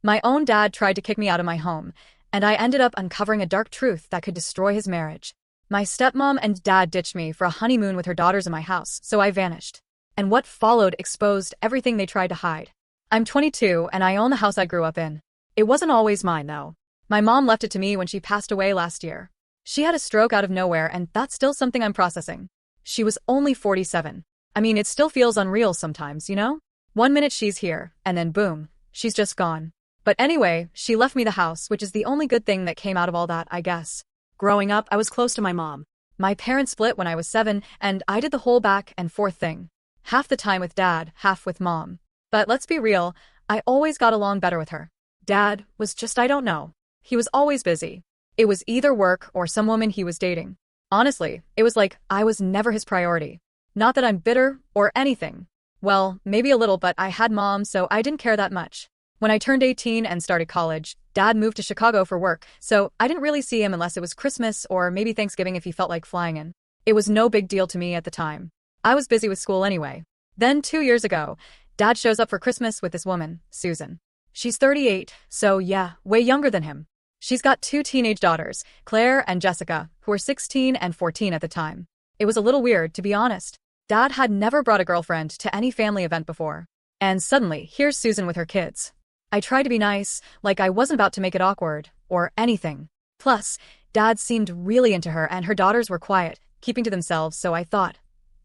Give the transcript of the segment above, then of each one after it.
My own dad tried to kick me out of my home, and I ended up uncovering a dark truth that could destroy his marriage. My stepmom and dad ditched me for a honeymoon with her daughters in my house, so I vanished. And what followed exposed everything they tried to hide. I'm 22 and I own the house I grew up in. It wasn't always mine, though. My mom left it to me when she passed away last year. She had a stroke out of nowhere, and that's still something I'm processing. She was only 47. I mean, it still feels unreal sometimes, you know? One minute she's here, and then boom, she's just gone. But anyway, she left me the house, which is the only good thing that came out of all that, I guess. Growing up, I was close to my mom. My parents split when I was 7, and I did the whole back and forth thing. Half the time with dad, half with mom. But let's be real, I always got along better with her. Dad was just, I don't know. He was always busy. It was either work or some woman he was dating. Honestly, it was like I was never his priority. Not that I'm bitter or anything. Well, maybe a little, but I had mom, so I didn't care that much. When I turned 18 and started college, dad moved to Chicago for work, so I didn't really see him unless it was Christmas or maybe Thanksgiving if he felt like flying in. It was no big deal to me at the time. I was busy with school anyway. Then 2 years ago, dad shows up for Christmas with this woman, Susan. She's 38, so yeah, way younger than him. She's got 2 teenage daughters, Claire and Jessica, who were 16 and 14 at the time. It was a little weird, to be honest. Dad had never brought a girlfriend to any family event before. And suddenly, here's Susan with her kids. I tried to be nice, like I wasn't about to make it awkward, or anything. Plus, dad seemed really into her and her daughters were quiet, keeping to themselves, so I thought,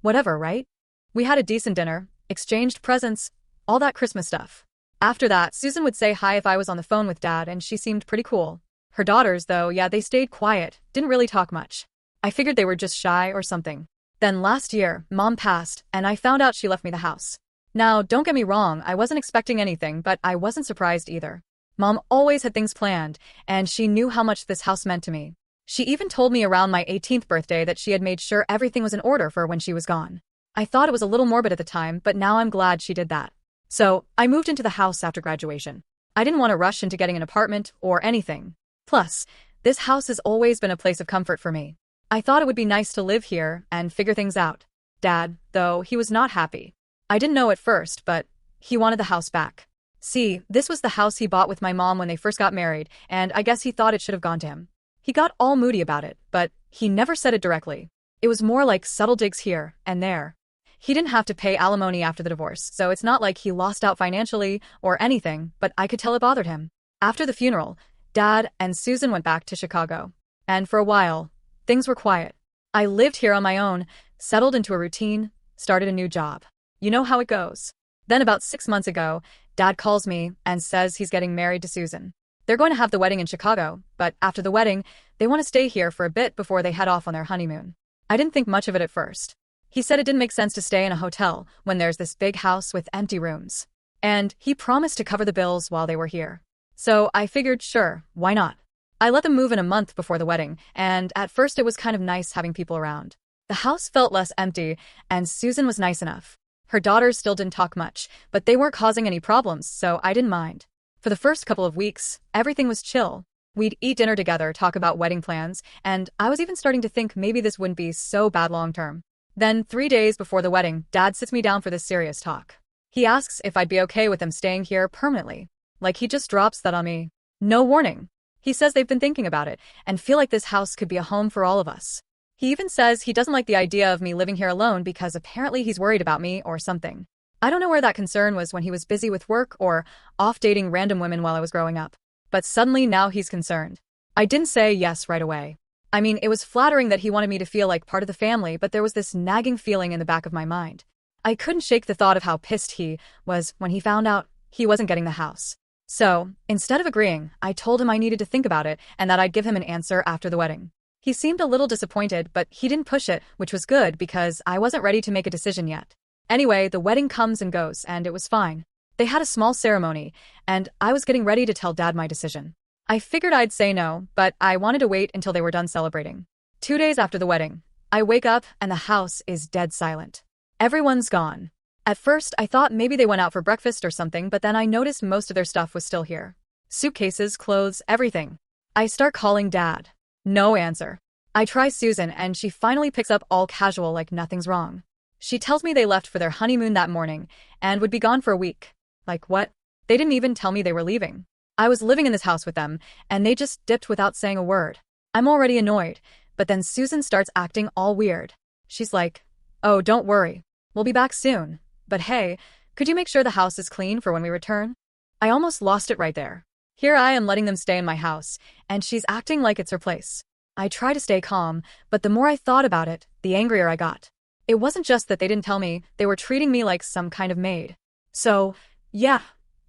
whatever, right? We had a decent dinner, exchanged presents, all that Christmas stuff. After that, Susan would say hi if I was on the phone with dad, and she seemed pretty cool. Her daughters, though, yeah, they stayed quiet, didn't really talk much. I figured they were just shy or something. Then last year, mom passed, and I found out she left me the house. Now, don't get me wrong, I wasn't expecting anything, but I wasn't surprised either. Mom always had things planned, and she knew how much this house meant to me. She even told me around my 18th birthday that she had made sure everything was in order for when she was gone. I thought it was a little morbid at the time, but now I'm glad she did that. So, I moved into the house after graduation. I didn't want to rush into getting an apartment or anything. Plus, this house has always been a place of comfort for me. I thought it would be nice to live here and figure things out. Dad, though, he was not happy. I didn't know at first, but he wanted the house back. See, this was the house he bought with my mom when they first got married, and I guess he thought it should have gone to him. He got all moody about it, but he never said it directly. It was more like subtle digs here and there. He didn't have to pay alimony after the divorce, so it's not like he lost out financially or anything, but I could tell it bothered him. After the funeral, Dad and Susan went back to Chicago. And for a while, things were quiet. I lived here on my own, settled into a routine, started a new job. You know how it goes. Then about 6 months ago, Dad calls me and says he's getting married to Susan. They're going to have the wedding in Chicago, but after the wedding, they want to stay here for a bit before they head off on their honeymoon. I didn't think much of it at first. He said it didn't make sense to stay in a hotel when there's this big house with empty rooms. And he promised to cover the bills while they were here. So I figured, sure, why not? I let them move in a month before the wedding, and at first it was kind of nice having people around. The house felt less empty, and Susan was nice enough. Her daughters still didn't talk much, but they weren't causing any problems, so I didn't mind. For the first couple of weeks, everything was chill. We'd eat dinner together, talk about wedding plans, and I was even starting to think maybe this wouldn't be so bad long term. Then 3 days before the wedding, Dad sits me down for this serious talk. He asks if I'd be okay with them staying here permanently. Like he just drops that on me. No warning. He says they've been thinking about it and feel like this house could be a home for all of us. He even says he doesn't like the idea of me living here alone because apparently he's worried about me or something. I don't know where that concern was when he was busy with work or off dating random women while I was growing up. But suddenly now he's concerned. I didn't say yes right away. I mean, it was flattering that he wanted me to feel like part of the family, but there was this nagging feeling in the back of my mind. I couldn't shake the thought of how pissed he was when he found out he wasn't getting the house. So, instead of agreeing, I told him I needed to think about it and that I'd give him an answer after the wedding. He seemed a little disappointed, but he didn't push it, which was good because I wasn't ready to make a decision yet. Anyway, the wedding comes and goes, and it was fine. They had a small ceremony, and I was getting ready to tell Dad my decision. I figured I'd say no, but I wanted to wait until they were done celebrating. 2 days after the wedding, I wake up and the house is dead silent. Everyone's gone. At first, I thought maybe they went out for breakfast or something, but then I noticed most of their stuff was still here. Suitcases, clothes, everything. I start calling Dad. No answer. I try Susan, and she finally picks up all casual like nothing's wrong. She tells me they left for their honeymoon that morning and would be gone for a week. Like what? They didn't even tell me they were leaving. I was living in this house with them, and they just dipped without saying a word. I'm already annoyed, but then Susan starts acting all weird. She's like, "Oh, don't worry. We'll be back soon. But hey, could you make sure the house is clean for when we return?" I almost lost it right there. Here I am letting them stay in my house, and she's acting like it's her place. I try to stay calm, but the more I thought about it, the angrier I got. It wasn't just that they didn't tell me, they were treating me like some kind of maid. So, yeah,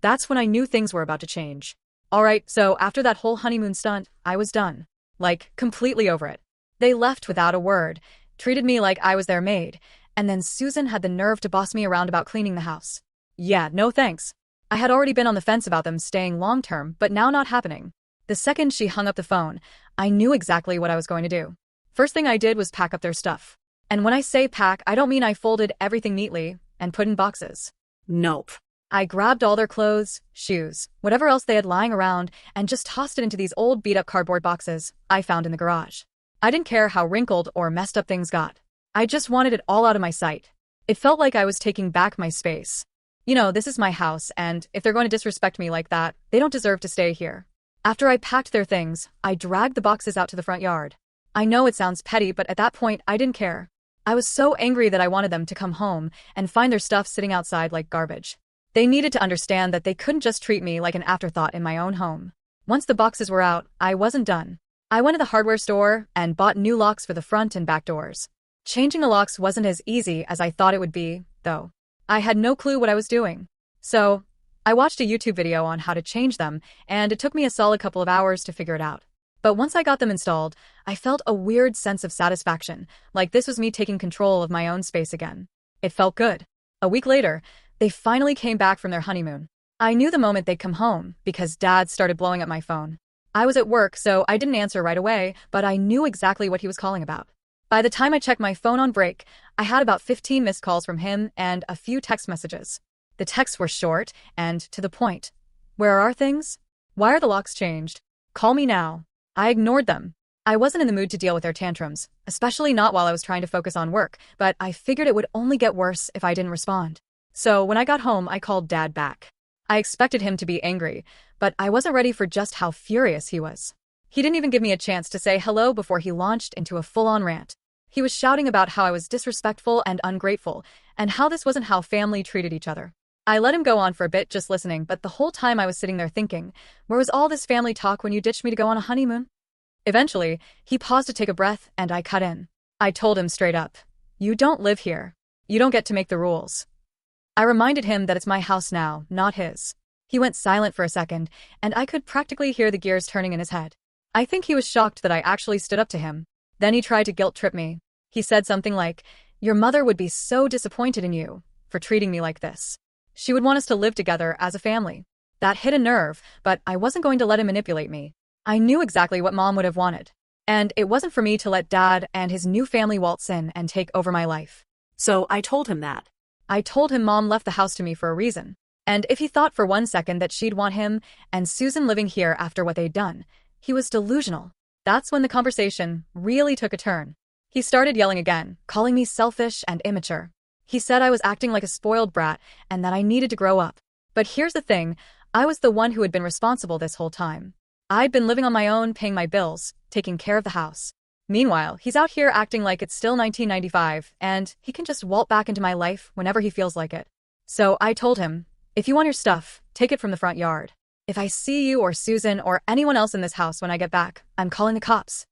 that's when I knew things were about to change. Alright, so after that whole honeymoon stunt, I was done. Like, completely over it. They left without a word, treated me like I was their maid, and then Susan had the nerve to boss me around about cleaning the house. Yeah, no thanks. I had already been on the fence about them staying long-term, but now not happening. The second she hung up the phone, I knew exactly what I was going to do. First thing I did was pack up their stuff. And when I say pack, I don't mean I folded everything neatly and put in boxes. Nope. I grabbed all their clothes, shoes, whatever else they had lying around, and just tossed it into these old beat-up cardboard boxes I found in the garage. I didn't care how wrinkled or messed up things got. I just wanted it all out of my sight. It felt like I was taking back my space. You know, this is my house, and if they're going to disrespect me like that, they don't deserve to stay here. After I packed their things, I dragged the boxes out to the front yard. I know it sounds petty, but at that point, I didn't care. I was so angry that I wanted them to come home and find their stuff sitting outside like garbage. They needed to understand that they couldn't just treat me like an afterthought in my own home. Once the boxes were out, I wasn't done. I went to the hardware store and bought new locks for the front and back doors. Changing the locks wasn't as easy as I thought it would be, though. I had no clue what I was doing. So, I watched a YouTube video on how to change them, and it took me a solid couple of hours to figure it out. But once I got them installed, I felt a weird sense of satisfaction, like this was me taking control of my own space again. It felt good. A week later, they finally came back from their honeymoon. I knew the moment they'd come home because Dad started blowing up my phone. I was at work, so I didn't answer right away, but I knew exactly what he was calling about. By the time I checked my phone on break, I had about 15 missed calls from him and a few text messages. The texts were short and to the point. Where are things? Why are the locks changed? Call me now. I ignored them. I wasn't in the mood to deal with their tantrums, especially not while I was trying to focus on work, but I figured it would only get worse if I didn't respond. So when I got home, I called Dad back. I expected him to be angry, but I wasn't ready for just how furious he was. He didn't even give me a chance to say hello before he launched into a full-on rant. He was shouting about how I was disrespectful and ungrateful, and how this wasn't how family treated each other. I let him go on for a bit just listening, but the whole time I was sitting there thinking, where was all this family talk when you ditched me to go on a honeymoon? Eventually, he paused to take a breath, and I cut in. I told him straight up, "You don't live here. You don't get to make the rules." I reminded him that it's my house now, not his. He went silent for a second, and I could practically hear the gears turning in his head. I think he was shocked that I actually stood up to him. Then he tried to guilt-trip me. He said something like, "Your mother would be so disappointed in you for treating me like this. She would want us to live together as a family." That hit a nerve, but I wasn't going to let him manipulate me. I knew exactly what Mom would have wanted. And it wasn't for me to let Dad and his new family waltz in and take over my life. So I told him that. I told him Mom left the house to me for a reason. And if he thought for one second that she'd want him and Susan living here after what they'd done, he was delusional. That's when the conversation really took a turn. He started yelling again, calling me selfish and immature. He said I was acting like a spoiled brat and that I needed to grow up. But here's the thing, I was the one who had been responsible this whole time. I'd been living on my own, paying my bills, taking care of the house. Meanwhile, he's out here acting like it's still 1995, and he can just waltz back into my life whenever he feels like it. So I told him, "If you want your stuff, take it from the front yard. If I see you or Susan or anyone else in this house when I get back, I'm calling the cops."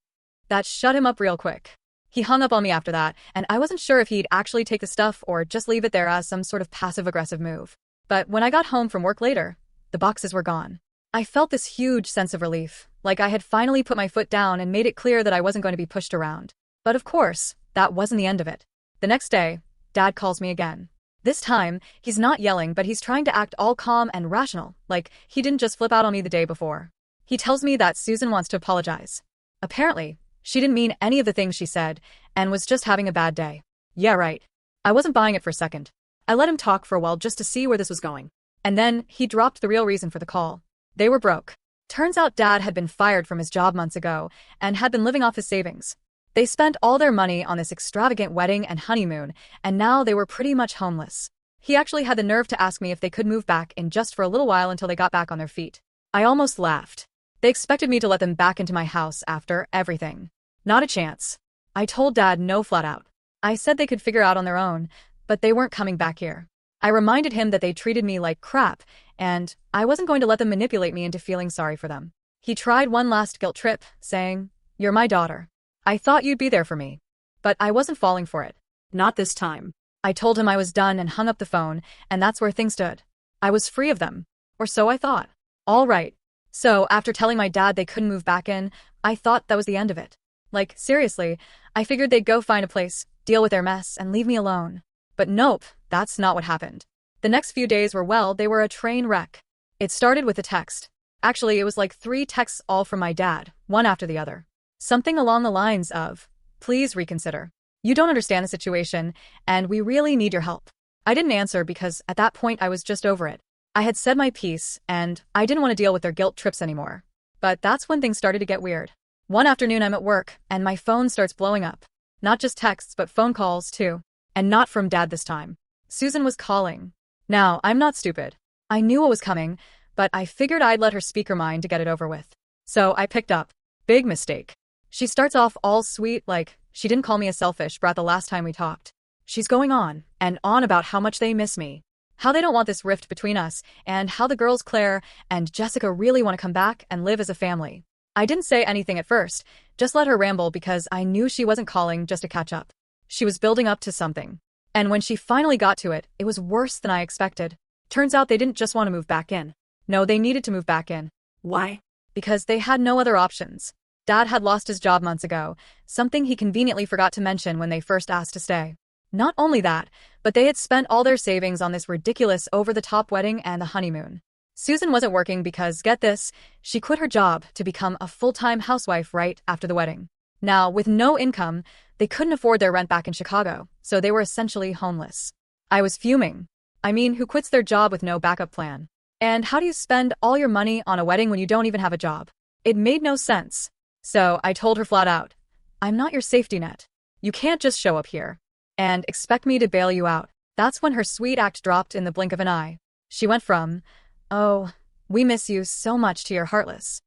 That shut him up real quick. He hung up on me after that, and I wasn't sure if he'd actually take the stuff or just leave it there as some sort of passive-aggressive move. But when I got home from work later, the boxes were gone. I felt this huge sense of relief, like I had finally put my foot down and made it clear that I wasn't going to be pushed around. But of course, that wasn't the end of it. The next day, Dad calls me again. This time, he's not yelling, but he's trying to act all calm and rational, like he didn't just flip out on me the day before. He tells me that Susan wants to apologize. Apparently, she didn't mean any of the things she said, and was just having a bad day. Yeah, right. I wasn't buying it for a second. I let him talk for a while just to see where this was going. And then, he dropped the real reason for the call. They were broke. Turns out Dad had been fired from his job months ago, and had been living off his savings. They spent all their money on this extravagant wedding and honeymoon, and now they were pretty much homeless. He actually had the nerve to ask me if they could move back in just for a little while until they got back on their feet. I almost laughed. They expected me to let them back into my house after everything. Not a chance. I told Dad no flat out. I said they could figure out on their own, but they weren't coming back here. I reminded him that they treated me like crap, and I wasn't going to let them manipulate me into feeling sorry for them. He tried one last guilt trip, saying, "You're my daughter. I thought you'd be there for me." But I wasn't falling for it. Not this time. I told him I was done and hung up the phone, and that's where things stood. I was free of them. Or so I thought. All right. So, after telling my dad they couldn't move back in, I thought that was the end of it. Like, seriously, I figured they'd go find a place, deal with their mess, and leave me alone. But nope, that's not what happened. The next few days were, well, they were a train wreck. It started with a text. Actually, it was like 3 texts all from my dad, one after the other. Something along the lines of, "Please reconsider. You don't understand the situation, and we really need your help." I didn't answer because at that point I was just over it. I had said my piece, and I didn't want to deal with their guilt trips anymore. But that's when things started to get weird. One afternoon I'm at work, and my phone starts blowing up. Not just texts, but phone calls, too. And not from Dad this time. Susan was calling. Now, I'm not stupid. I knew what was coming, but I figured I'd let her speak her mind to get it over with. So I picked up. Big mistake. She starts off all sweet, like she didn't call me a selfish brat the last time we talked. She's going on and on about how much they miss me, how they don't want this rift between us, and how the girls Claire and Jessica really want to come back and live as a family. I didn't say anything at first, just let her ramble because I knew she wasn't calling just to catch up. She was building up to something. And when she finally got to it, it was worse than I expected. Turns out they didn't just want to move back in. No, they needed to move back in. Why? Because they had no other options. Dad had lost his job months ago, something he conveniently forgot to mention when they first asked to stay. Not only that, but they had spent all their savings on this ridiculous over-the-top wedding and the honeymoon. Susan wasn't working because, get this, she quit her job to become a full-time housewife right after the wedding. Now, with no income, they couldn't afford their rent back in Chicago, so they were essentially homeless. I was fuming. I mean, who quits their job with no backup plan? And how do you spend all your money on a wedding when you don't even have a job? It made no sense. So I told her flat out, "I'm not your safety net. You can't just show up here and expect me to bail you out." That's when her sweet act dropped in the blink of an eye. She went from, "Oh, we miss you so much," to "You're heartless."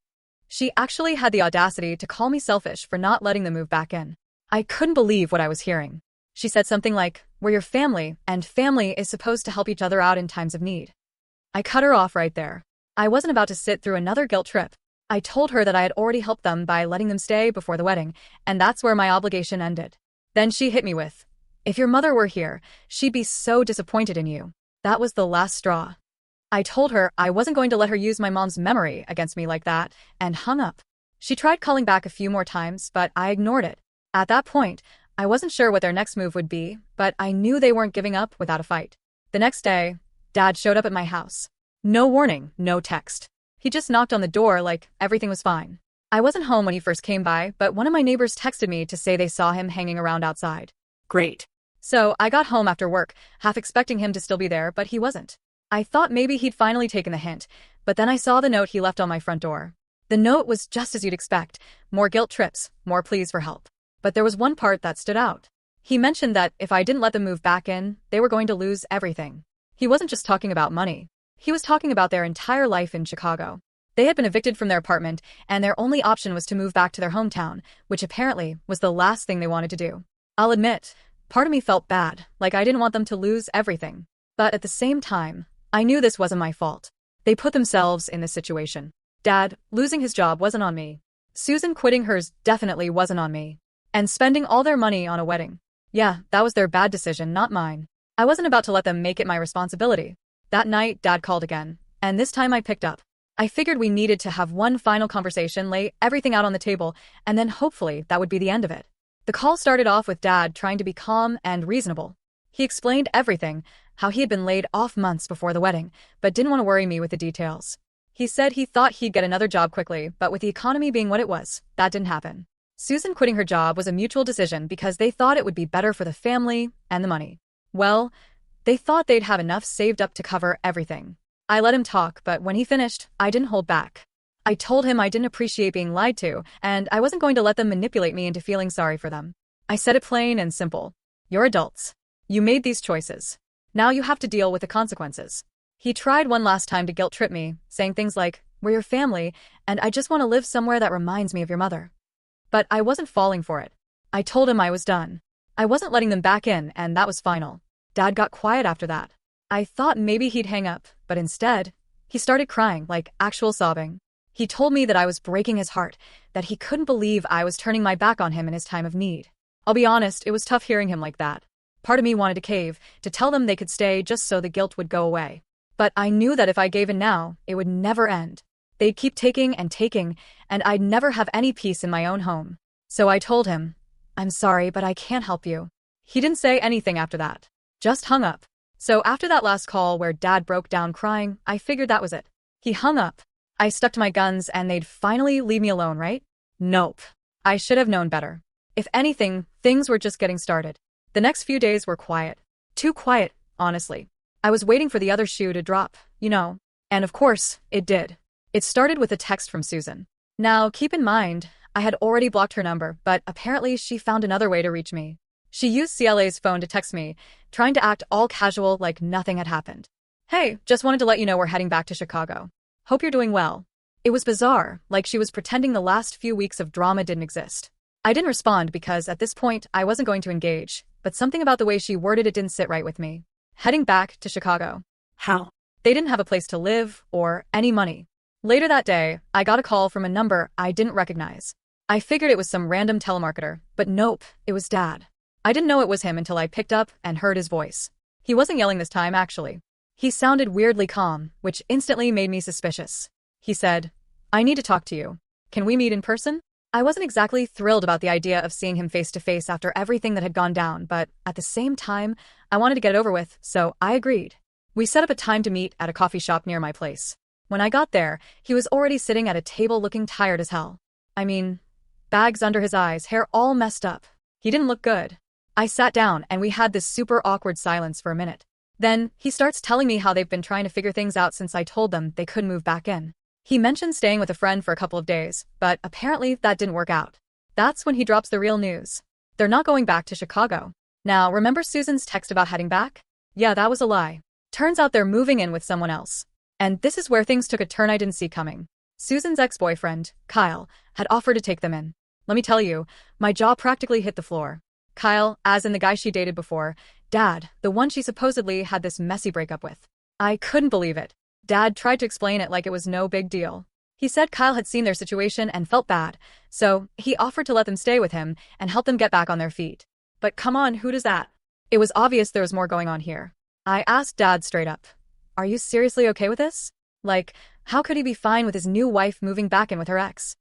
She actually had the audacity to call me selfish for not letting them move back in. I couldn't believe what I was hearing. She said something like, "We're your family, and family is supposed to help each other out in times of need." I cut her off right there. I wasn't about to sit through another guilt trip. I told her that I had already helped them by letting them stay before the wedding, and that's where my obligation ended. Then she hit me with, "If your mother were here, she'd be so disappointed in you." That was the last straw. I told her I wasn't going to let her use my mom's memory against me like that, and hung up. She tried calling back a few more times, but I ignored it. At that point, I wasn't sure what their next move would be, but I knew they weren't giving up without a fight. The next day, Dad showed up at my house. No warning, no text. He just knocked on the door like everything was fine. I wasn't home when he first came by, but one of my neighbors texted me to say they saw him hanging around outside. Great. So I got home after work, half expecting him to still be there, but he wasn't. I thought maybe he'd finally taken the hint, but then I saw the note he left on my front door. The note was just as you'd expect, more guilt trips, more pleas for help. But there was one part that stood out. He mentioned that if I didn't let them move back in, they were going to lose everything. He wasn't just talking about money. He was talking about their entire life in Chicago. They had been evicted from their apartment, and their only option was to move back to their hometown, which apparently was the last thing they wanted to do. I'll admit, part of me felt bad, like I didn't want them to lose everything. But at the same time, I knew this wasn't my fault. They put themselves in this situation. Dad losing his job wasn't on me. Susan quitting hers definitely wasn't on me. And spending all their money on a wedding. Yeah, that was their bad decision, not mine. I wasn't about to let them make it my responsibility. That night, Dad called again, and this time I picked up. I figured we needed to have one final conversation, lay everything out on the table, and then hopefully that would be the end of it. The call started off with Dad trying to be calm and reasonable. He explained everything, how he had been laid off months before the wedding, but didn't want to worry me with the details. He said he thought he'd get another job quickly, but with the economy being what it was, that didn't happen. Susan quitting her job was a mutual decision because they thought it would be better for the family and the money. Well, they thought they'd have enough saved up to cover everything. I let him talk, but when he finished, I didn't hold back. I told him I didn't appreciate being lied to, and I wasn't going to let them manipulate me into feeling sorry for them. I said it plain and simple. You're adults. You made these choices. Now you have to deal with the consequences. He tried one last time to guilt trip me, saying things like, We're your family, and I just want to live somewhere that reminds me of your mother. But I wasn't falling for it. I told him I was done. I wasn't letting them back in, and that was final. Dad got quiet after that. I thought maybe he'd hang up, but instead, he started crying, like actual sobbing. He told me that I was breaking his heart, that he couldn't believe I was turning my back on him in his time of need. I'll be honest, it was tough hearing him like that. Part of me wanted to cave, to tell them they could stay just so the guilt would go away. But I knew that if I gave in now, it would never end. They'd keep taking, and I'd never have any peace in my own home. So I told him, "I'm sorry, but I can't help you." He didn't say anything after that. Just hung up. So after that last call where Dad broke down crying, I figured that was it. He hung up. I stuck to my guns and they'd finally leave me alone, right? Nope. I should have known better. If anything, things were just getting started. The next few days were quiet. Too quiet, honestly. I was waiting for the other shoe to drop, you know. And of course, it did. It started with a text from Susan. Now, keep in mind, I had already blocked her number, but apparently she found another way to reach me. She used CLA's phone to text me, trying to act all casual like nothing had happened. "Hey, just wanted to let you know we're heading back to Chicago. Hope you're doing well." It was bizarre, like she was pretending the last few weeks of drama didn't exist. I didn't respond because at this point I wasn't going to engage, but something about the way she worded it didn't sit right with me. Heading back to Chicago. How? They didn't have a place to live or any money. Later that day, I got a call from a number I didn't recognize. I figured it was some random telemarketer, but nope, it was Dad. I didn't know it was him until I picked up and heard his voice. He wasn't yelling this time, actually. He sounded weirdly calm, which instantly made me suspicious. He said, "I need to talk to you. Can we meet in person?" I wasn't exactly thrilled about the idea of seeing him face to face after everything that had gone down, but at the same time, I wanted to get it over with, so I agreed. We set up a time to meet at a coffee shop near my place. When I got there, he was already sitting at a table looking tired as hell. I mean, bags under his eyes, hair all messed up. He didn't look good. I sat down and we had this super awkward silence for a minute. Then, he starts telling me how they've been trying to figure things out since I told them they couldn't move back in. He mentioned staying with a friend for a couple of days, but apparently that didn't work out. That's when he drops the real news. They're not going back to Chicago. Now, remember Susan's text about heading back? Yeah, that was a lie. Turns out they're moving in with someone else. And this is where things took a turn I didn't see coming. Susan's ex-boyfriend, Kyle, had offered to take them in. Let me tell you, my jaw practically hit the floor. Kyle, as in the guy she dated before, Dad, the one she supposedly had this messy breakup with. I couldn't believe it. Dad tried to explain it like it was no big deal. He said Kyle had seen their situation and felt bad, so he offered to let them stay with him and help them get back on their feet. But come on, who does that? It was obvious there was more going on here. I asked Dad straight up, "Are you seriously okay with this? Like, how could he be fine with his new wife moving back in with her ex?"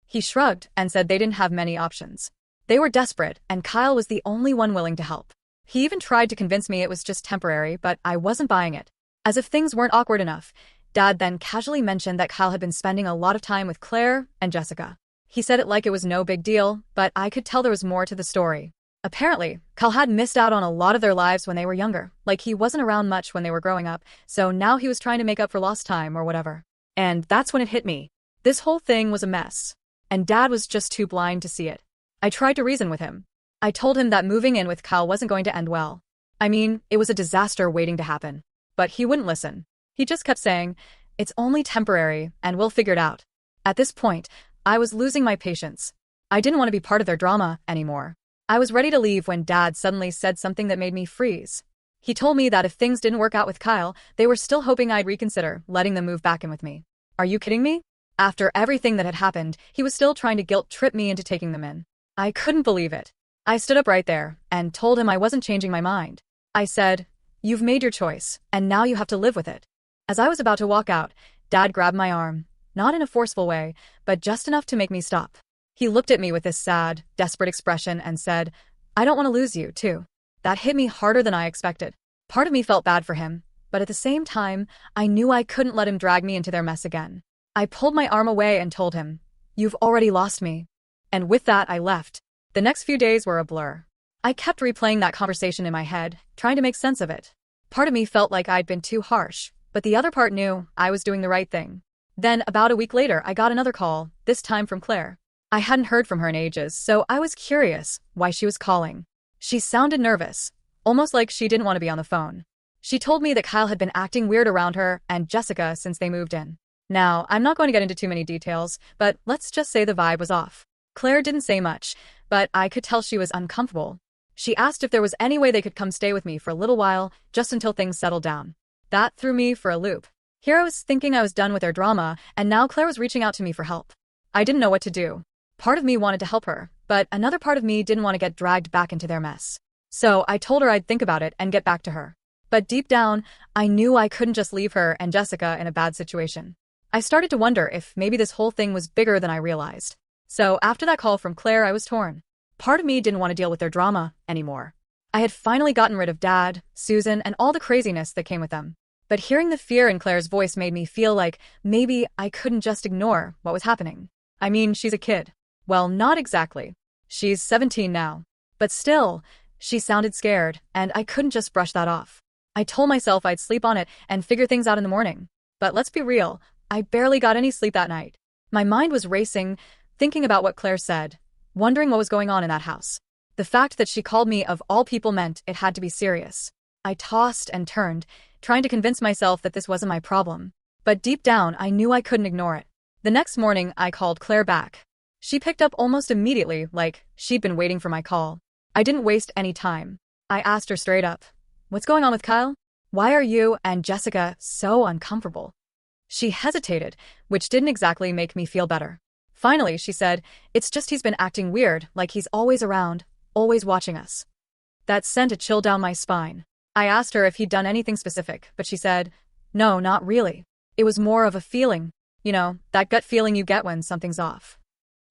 He shrugged and said they didn't have many options. They were desperate, and Kyle was the only one willing to help. He even tried to convince me it was just temporary, but I wasn't buying it. As if things weren't awkward enough, Dad then casually mentioned that Kyle had been spending a lot of time with Claire and Jessica. He said it like it was no big deal, but I could tell there was more to the story. Apparently, Kyle had missed out on a lot of their lives when they were younger, like he wasn't around much when they were growing up, so now he was trying to make up for lost time or whatever. And that's when it hit me. This whole thing was a mess. And Dad was just too blind to see it. I tried to reason with him. I told him that moving in with Kyle wasn't going to end well. I mean, it was a disaster waiting to happen. But he wouldn't listen. He just kept saying, "It's only temporary, and we'll figure it out." At this point, I was losing my patience. I didn't want to be part of their drama anymore. I was ready to leave when Dad suddenly said something that made me freeze. He told me that if things didn't work out with Kyle, they were still hoping I'd reconsider letting them move back in with me. Are you kidding me? After everything that had happened, he was still trying to guilt-trip me into taking them in. I couldn't believe it. I stood up right there and told him I wasn't changing my mind. I said, "You've made your choice, and now you have to live with it." As I was about to walk out, Dad grabbed my arm, not in a forceful way, but just enough to make me stop. He looked at me with this sad, desperate expression and said, "I don't want to lose you, too." That hit me harder than I expected. Part of me felt bad for him, but at the same time, I knew I couldn't let him drag me into their mess again. I pulled my arm away and told him, "You've already lost me." And with that, I left. The next few days were a blur. I kept replaying that conversation in my head, trying to make sense of it. Part of me felt like I'd been too harsh, but the other part knew I was doing the right thing. Then, about a week later, I got another call, this time from Claire. I hadn't heard from her in ages, so I was curious why she was calling. She sounded nervous, almost like she didn't want to be on the phone. She told me that Kyle had been acting weird around her and Jessica since they moved in. Now, I'm not going to get into too many details, but let's just say the vibe was off. Claire didn't say much, but I could tell she was uncomfortable. She asked if there was any way they could come stay with me for a little while, just until things settled down. That threw me for a loop. Here I was thinking I was done with their drama, and now Claire was reaching out to me for help. I didn't know what to do. Part of me wanted to help her, but another part of me didn't want to get dragged back into their mess. So I told her I'd think about it and get back to her. But deep down, I knew I couldn't just leave her and Jessica in a bad situation. I started to wonder if maybe this whole thing was bigger than I realized. So after that call from Claire, I was torn. Part of me didn't want to deal with their drama anymore. I had finally gotten rid of Dad, Susan, and all the craziness that came with them. But hearing the fear in Claire's voice made me feel like maybe I couldn't just ignore what was happening. I mean, she's a kid. Well, not exactly. She's 17 now. But still, she sounded scared, and I couldn't just brush that off. I told myself I'd sleep on it and figure things out in the morning. But let's be real, I barely got any sleep that night. My mind was racing, thinking about what Claire said, wondering what was going on in that house. The fact that she called me of all people meant it had to be serious. I tossed and turned, trying to convince myself that this wasn't my problem. But deep down, I knew I couldn't ignore it. The next morning, I called Claire back. She picked up almost immediately, like she'd been waiting for my call. I didn't waste any time. I asked her straight up, "What's going on with Kyle? Why are you and Jessica so uncomfortable?" She hesitated, which didn't exactly make me feel better. Finally, she said, "It's just he's been acting weird, like he's always around, always watching us." That sent a chill down my spine. I asked her if he'd done anything specific, but she said, "No, not really. It was more of a feeling. You know, that gut feeling you get when something's off."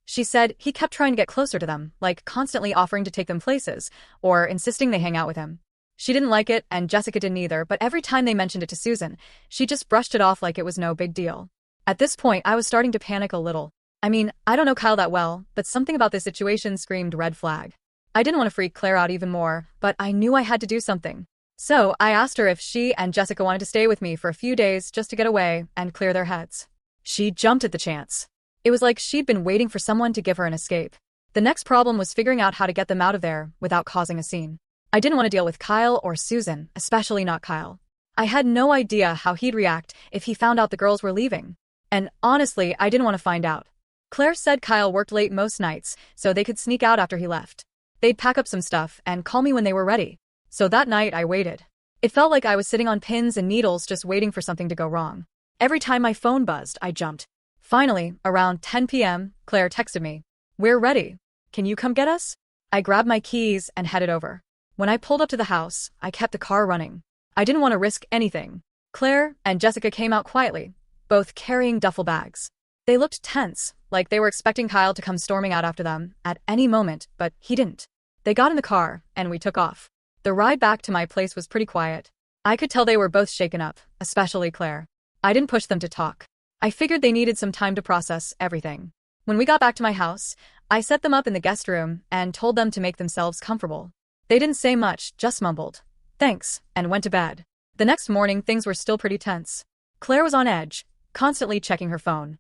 She said he kept trying to get closer to them, like constantly offering to take them places, or insisting they hang out with him. She didn't like it, and Jessica didn't either, but every time they mentioned it to Susan, she just brushed it off like it was no big deal. At this point, I was starting to panic a little. I mean, I don't know Kyle that well, but something about this situation screamed red flag. I didn't want to freak Claire out even more, but I knew I had to do something. So I asked her if she and Jessica wanted to stay with me for a few days just to get away and clear their heads. She jumped at the chance. It was like she'd been waiting for someone to give her an escape. The next problem was figuring out how to get them out of there without causing a scene. I didn't want to deal with Kyle or Susan, especially not Kyle. I had no idea how he'd react if he found out the girls were leaving. And honestly, I didn't want to find out. Claire said Kyle worked late most nights, so they could sneak out after he left. They'd pack up some stuff and call me when they were ready. So that night, I waited. It felt like I was sitting on pins and needles just waiting for something to go wrong. Every time my phone buzzed, I jumped. Finally, around 10 p.m., Claire texted me, "We're ready. Can you come get us?" I grabbed my keys and headed over. When I pulled up to the house, I kept the car running. I didn't want to risk anything. Claire and Jessica came out quietly, both carrying duffel bags. They looked tense, like they were expecting Kyle to come storming out after them at any moment, but he didn't. They got in the car, and we took off. The ride back to my place was pretty quiet. I could tell they were both shaken up, especially Claire. I didn't push them to talk. I figured they needed some time to process everything. When we got back to my house, I set them up in the guest room and told them to make themselves comfortable. They didn't say much, just mumbled, "Thanks," and went to bed. The next morning, things were still pretty tense. Claire was on edge, constantly checking her phone.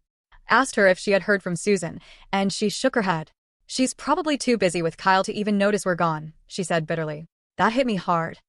Asked her if she had heard from Susan, and she shook her head. "She's probably too busy with Kyle to even notice we're gone," she said bitterly. That hit me hard.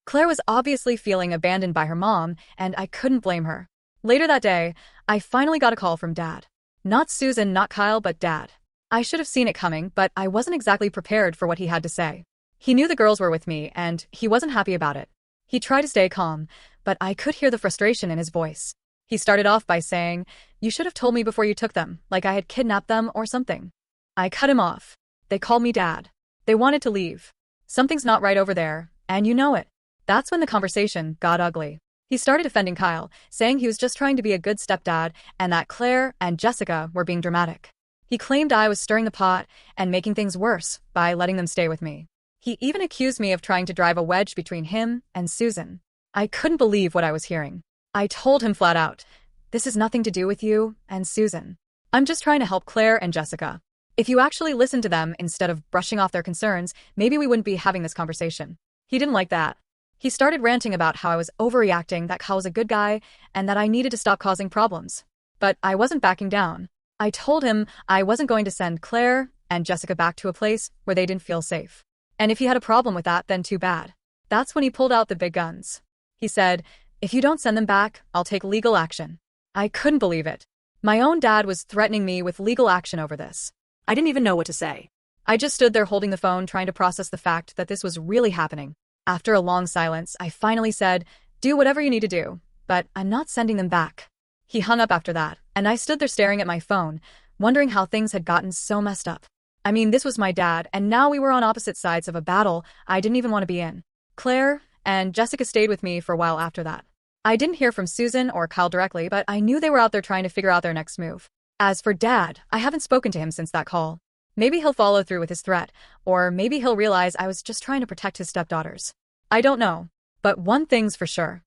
Claire was obviously feeling abandoned by her mom, and I couldn't blame her. Later that day, I finally got a call from Dad. Not Susan, not Kyle, but Dad. I should have seen it coming, but I wasn't exactly prepared for what he had to say. He knew the girls were with me, and he wasn't happy about it. He tried to stay calm, but I could hear the frustration in his voice. He started off by saying, "You should have told me before you took them, like I had kidnapped them or something." I cut him off. "They called me Dad. They wanted to leave. Something's not right over there, and you know it." That's when the conversation got ugly. He started defending Kyle, saying he was just trying to be a good stepdad and that Claire and Jessica were being dramatic. He claimed I was stirring the pot and making things worse by letting them stay with me. He even accused me of trying to drive a wedge between him and Susan. I couldn't believe what I was hearing. I told him flat out, "This has nothing to do with you and Susan. I'm just trying to help Claire and Jessica. If you actually listened to them instead of brushing off their concerns, maybe we wouldn't be having this conversation." He didn't like that. He started ranting about how I was overreacting, that Kyle was a good guy, and that I needed to stop causing problems. But I wasn't backing down. I told him I wasn't going to send Claire and Jessica back to a place where they didn't feel safe. And if he had a problem with that, then too bad. That's when he pulled out the big guns. He said, "If you don't send them back, I'll take legal action." I couldn't believe it. My own dad was threatening me with legal action over this. I didn't even know what to say. I just stood there holding the phone, trying to process the fact that this was really happening. After a long silence, I finally said, "Do whatever you need to do, but I'm not sending them back." He hung up after that, and I stood there staring at my phone, wondering how things had gotten so messed up. I mean, this was my dad, and now we were on opposite sides of a battle I didn't even want to be in. Claire and Jessica stayed with me for a while after that. I didn't hear from Susan or Kyle directly, but I knew they were out there trying to figure out their next move. As for Dad, I haven't spoken to him since that call. Maybe he'll follow through with his threat, or maybe he'll realize I was just trying to protect his stepdaughters. I don't know. But one thing's for sure.